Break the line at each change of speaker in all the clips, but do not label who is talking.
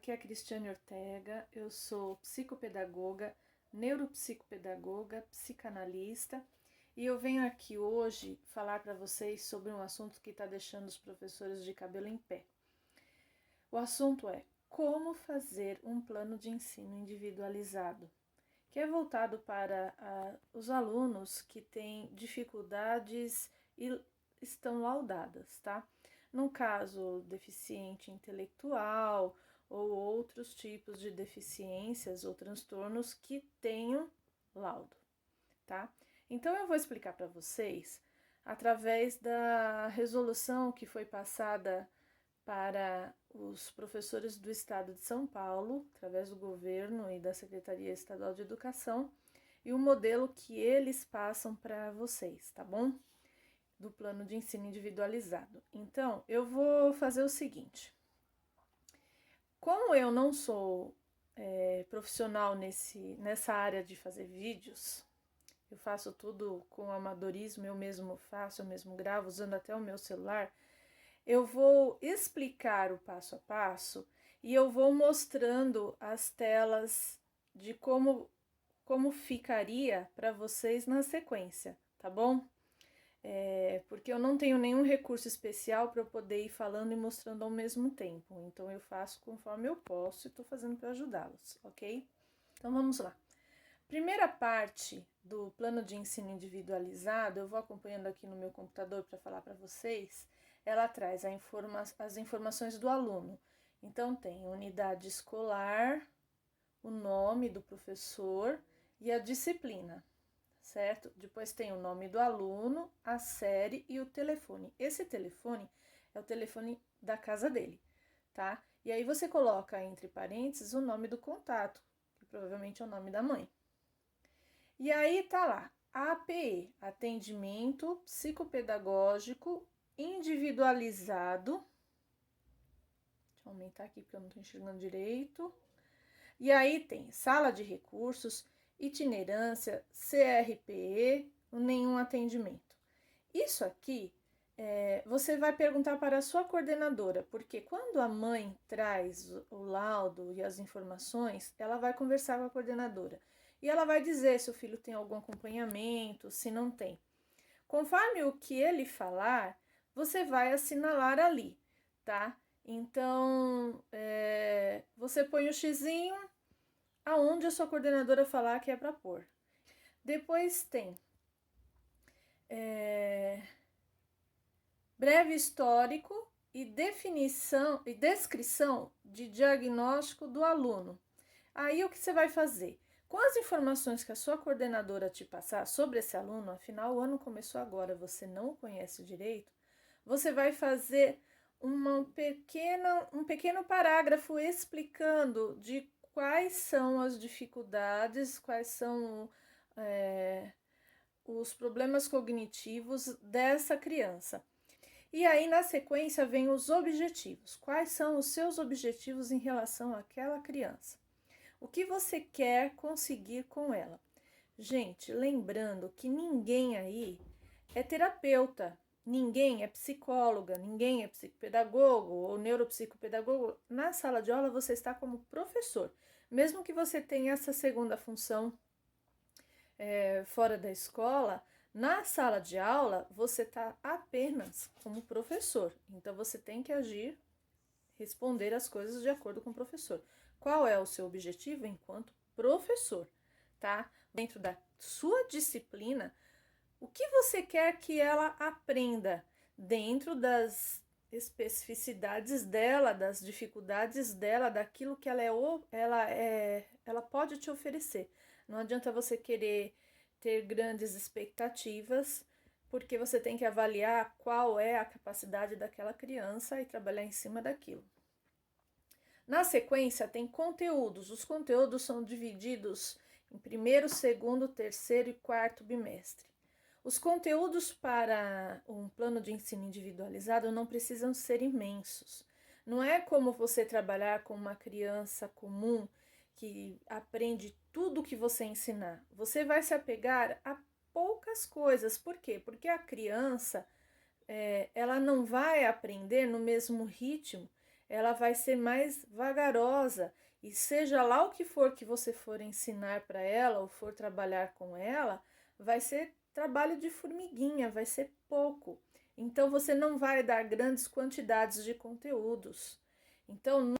aqui é a Cristiane Ortega, eu sou psicopedagoga, neuropsicopedagoga, psicanalista e eu venho aqui hoje falar para vocês sobre um assunto que está deixando os professores de cabelo em pé. O assunto é como fazer um plano de ensino individualizado, que é voltado para os alunos que têm dificuldades e estão laudadas, tá? No caso, deficiente intelectual ou outros tipos de deficiências ou transtornos que tenham laudo, tá? Então eu vou explicar para vocês através da resolução que foi passada para os professores do Estado de São Paulo, através do governo e da Secretaria Estadual de Educação, e o modelo que eles passam para vocês, tá bom? Do plano de ensino individualizado. Então, eu vou fazer o seguinte. Como eu não sou profissional nessa área de fazer vídeos, eu faço tudo com amadorismo, eu mesmo faço, eu mesmo gravo, usando até o meu celular, eu vou explicar o passo a passo e eu vou mostrando as telas de como ficaria para vocês na sequência, tá bom? Porque eu não tenho nenhum recurso especial para eu poder ir falando e mostrando ao mesmo tempo. Então eu faço conforme eu posso e estou fazendo para ajudá-los, ok? Então vamos lá. Primeira parte do plano de ensino individualizado, eu vou acompanhando aqui no meu computador para falar para vocês. Ela traz as informações do aluno. Então tem unidade escolar, o nome do professor e a disciplina, certo? Depois tem o nome do aluno, a série e o telefone. Esse telefone é o telefone da casa dele, tá? E aí você coloca entre parênteses o nome do contato, que provavelmente é o nome da mãe. E aí tá lá, APE, atendimento psicopedagógico individualizado. Deixa eu aumentar aqui porque eu não tô enxergando direito. E aí tem sala de recursos, itinerância, CRPE, nenhum atendimento. Isso aqui você vai perguntar para a sua coordenadora, porque quando a mãe traz o laudo e as informações, ela vai conversar com a coordenadora. E ela vai dizer se o filho tem algum acompanhamento, se não tem. Conforme o que ele falar, você vai assinalar ali, tá? Então, você põe o xizinho aonde a sua coordenadora falar que é para pôr. Depois tem breve histórico e definição e descrição de diagnóstico do aluno. Aí o que você vai fazer? Com as informações que a sua coordenadora te passar sobre esse aluno, afinal o ano começou agora, você não o conhece direito, você vai fazer um pequeno parágrafo explicando de quais são as dificuldades, quais são os problemas cognitivos dessa criança. E aí, na sequência, vem os objetivos. Quais são os seus objetivos em relação àquela criança? O que você quer conseguir com ela? Gente, lembrando que ninguém aí é terapeuta, ninguém é psicóloga, ninguém é psicopedagogo ou neuropsicopedagogo. Na sala de aula você está como professor, mesmo que você tenha essa segunda função fora da escola, na sala de aula você está apenas como professor, então você tem que agir, responder as coisas de acordo com o professor. Qual é o seu objetivo enquanto professor, tá? Dentro da sua disciplina, o que você quer que ela aprenda dentro das especificidades dela, das dificuldades dela, daquilo que ela pode te oferecer. Não adianta você querer ter grandes expectativas, porque você tem que avaliar qual é a capacidade daquela criança e trabalhar em cima daquilo. Na sequência, tem conteúdos. Os conteúdos são divididos em primeiro, segundo, terceiro e quarto bimestre. Os conteúdos para um plano de ensino individualizado não precisam ser imensos. Não é como você trabalhar com uma criança comum que aprende tudo o que você ensinar. Você vai se apegar a poucas coisas. Por quê? Porque a criança ela não vai aprender no mesmo ritmo, ela vai ser mais vagarosa. E seja lá o que for que você for ensinar para ela ou for trabalhar com ela, vai ser trabalho de formiguinha, vai ser pouco. Então você não vai dar grandes quantidades de conteúdos. Então,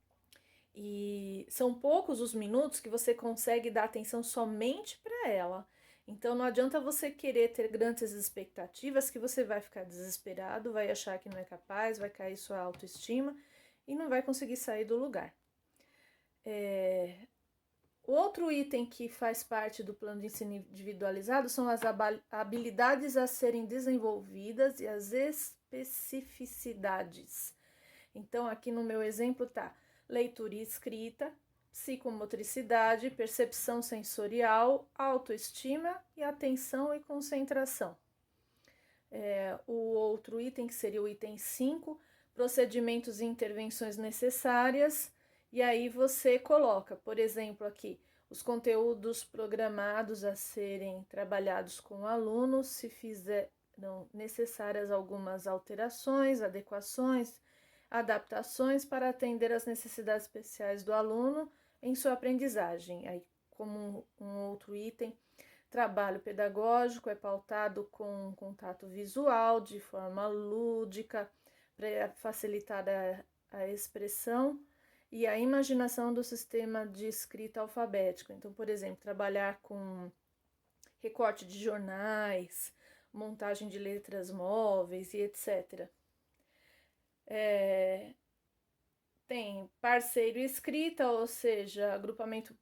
e são poucos os minutos que você consegue dar atenção somente para ela. Então não adianta você querer ter grandes expectativas que você vai ficar desesperado, vai achar que não é capaz, vai cair sua autoestima e não vai conseguir sair do lugar. Outro item que faz parte do plano de ensino individualizado são as habilidades a serem desenvolvidas e as especificidades. Então, aqui no meu exemplo tá leitura e escrita, psicomotricidade, percepção sensorial, autoestima e atenção e concentração. O outro item, que seria o item 5, procedimentos e intervenções necessárias. E aí você coloca, por exemplo, aqui, os conteúdos programados a serem trabalhados com o aluno, se fizeram necessárias algumas alterações, adequações, adaptações para atender às necessidades especiais do aluno em sua aprendizagem. Aí, como um outro item, trabalho pedagógico é pautado com contato visual, de forma lúdica, para facilitar a expressão e a imaginação do sistema de escrita alfabética. Então, por exemplo, trabalhar com recorte de jornais, montagem de letras móveis e etc. Tem parceiro escrita, ou seja, agrupamento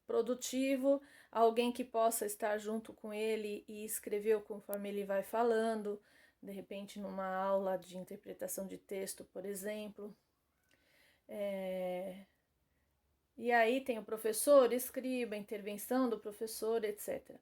produtivo, alguém que possa estar junto com ele e escrever conforme ele vai falando, de repente numa aula de interpretação de texto, por exemplo. E aí tem o professor, escriba, intervenção do professor, etc.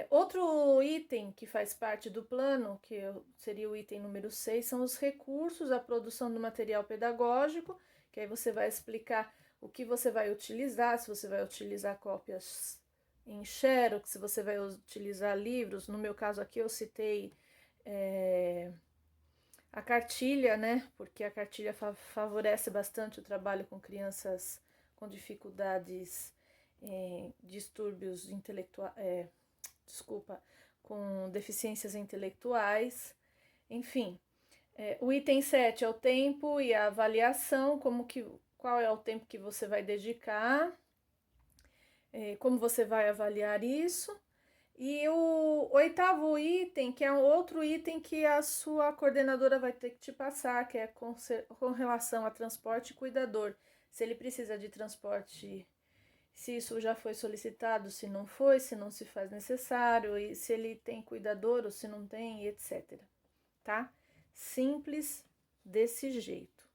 Outro item que faz parte do plano, que seria o item número 6, são os recursos, a produção do material pedagógico, que aí você vai explicar o que você vai utilizar, se você vai utilizar cópias em xerox, se você vai utilizar livros. No meu caso aqui eu citei a cartilha, né? Porque a cartilha favorece bastante o trabalho com crianças com dificuldades, distúrbios intelectuais, com deficiências intelectuais, enfim. O item 7 é o tempo e a avaliação, qual é o tempo que você vai dedicar, como você vai avaliar isso. E o 8º item, que é um outro item que a sua coordenadora vai ter que te passar, que é com relação a transporte e cuidador. Se ele precisa de transporte, se isso já foi solicitado, se não foi, se não se faz necessário, e se ele tem cuidador ou se não tem, etc. Tá? Simples desse jeito.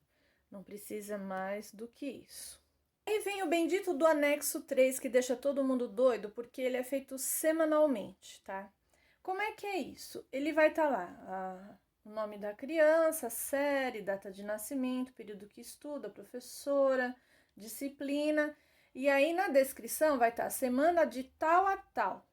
Não precisa mais do que isso. Aí vem o bendito do anexo 3, que deixa todo mundo doido, porque ele é feito semanalmente, tá? Como é que é isso? Ele vai estar lá, o nome da criança, série, data de nascimento, período que estuda, professora, disciplina, e aí na descrição vai estar semana de tal a tal.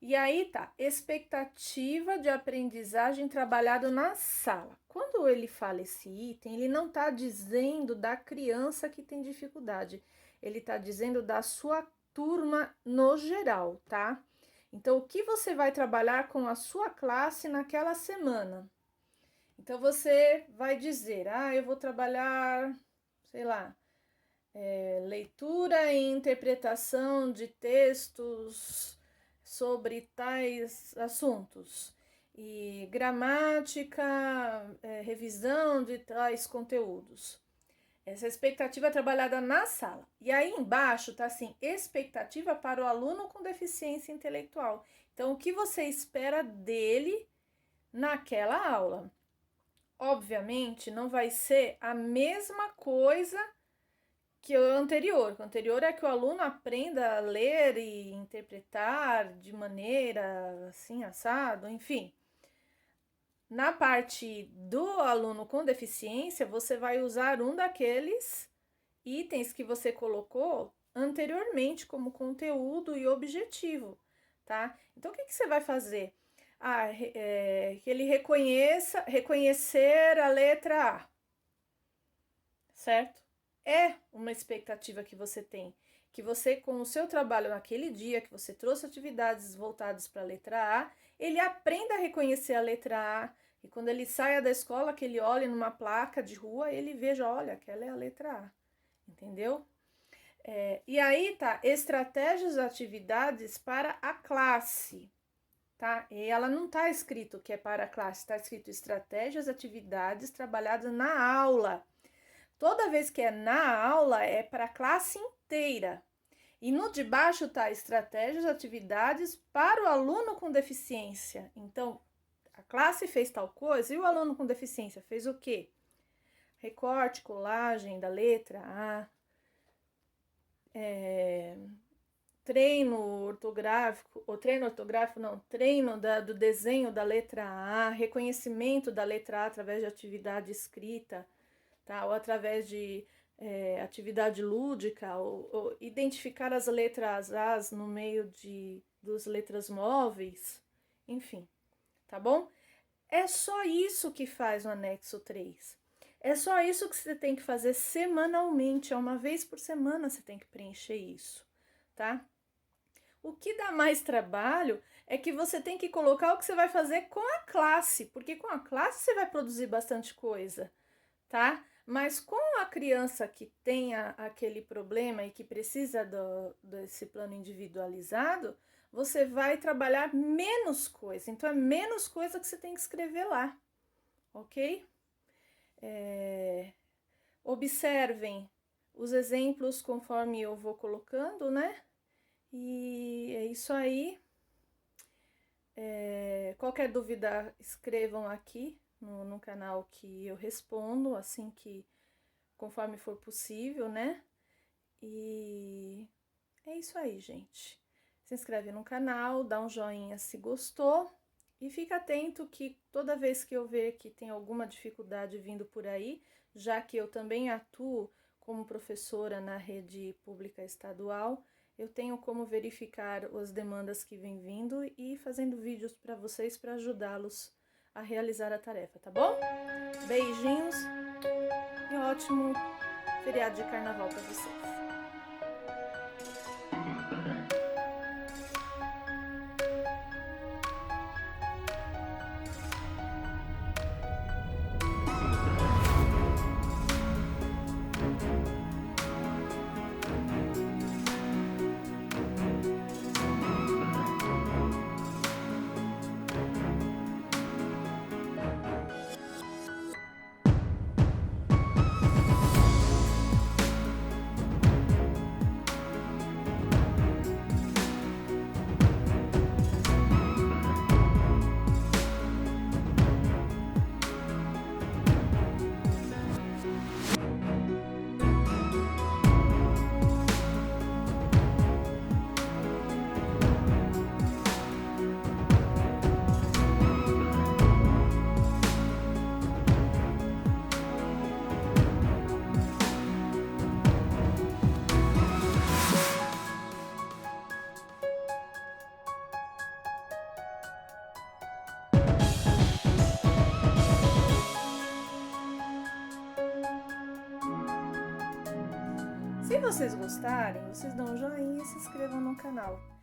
E aí tá, expectativa de aprendizagem trabalhado na sala. Quando ele fala esse item, ele não está dizendo da criança que tem dificuldade, ele está dizendo da sua turma no geral, tá? Então, o que você vai trabalhar com a sua classe naquela semana? Então, você vai dizer, eu vou trabalhar, sei lá, leitura e interpretação de textos sobre tais assuntos, e gramática, revisão de tais conteúdos. Essa expectativa é trabalhada na sala. E aí embaixo tá assim, expectativa para o aluno com deficiência intelectual. Então, o que você espera dele naquela aula? Obviamente, não vai ser a mesma coisa que o anterior. O anterior é que o aluno aprenda a ler e interpretar de maneira assim, assado, enfim. Na parte do aluno com deficiência, você vai usar um daqueles itens que você colocou anteriormente como conteúdo e objetivo, tá? Então, o que você vai fazer? Que ele reconhecer a letra A, certo? É uma expectativa que você tem, que você, com o seu trabalho naquele dia, que você trouxe atividades voltadas para a letra A, ele aprenda a reconhecer a letra A, e quando ele saia da escola, que ele olhe numa placa de rua, ele veja, olha, aquela é a letra A, entendeu? E aí tá, estratégias e atividades para a classe, tá? E ela não tá escrito que é para a classe, tá escrito estratégias, atividades trabalhadas na aula. Toda vez que é na aula, é para a classe inteira. E no de baixo tá estratégias, atividades para o aluno com deficiência. Então, a classe fez tal coisa e o aluno com deficiência fez o quê? Recorte, colagem da letra A, treino ortográfico do desenho da letra A, reconhecimento da letra A através de atividade escrita, tá? Ou através de atividade lúdica, ou identificar as letras A no meio das letras móveis, enfim, tá bom? É só isso que faz o anexo 3. É só isso que você tem que fazer semanalmente, uma vez por semana você tem que preencher isso, tá? O que dá mais trabalho é que você tem que colocar o que você vai fazer com a classe, porque com a classe você vai produzir bastante coisa, tá? Mas com a criança que tem aquele problema e que precisa desse plano individualizado, você vai trabalhar menos coisa. Então, é menos coisa que você tem que escrever lá, ok? Observem os exemplos conforme eu vou colocando, né? E é isso aí. Qualquer dúvida, escrevam aqui no canal que eu respondo, assim que, conforme for possível, né? E é isso aí, gente. Se inscreve no canal, dá um joinha se gostou e fica atento que toda vez que eu ver que tem alguma dificuldade vindo por aí, já que eu também atuo como professora na rede pública estadual, eu tenho como verificar as demandas que vêm vindo e fazendo vídeos para vocês para ajudá-los a realizar a tarefa, tá bom? Beijinhos e um ótimo feriado de carnaval para vocês. Se vocês gostarem, vocês dão um joinha e se inscrevam no canal.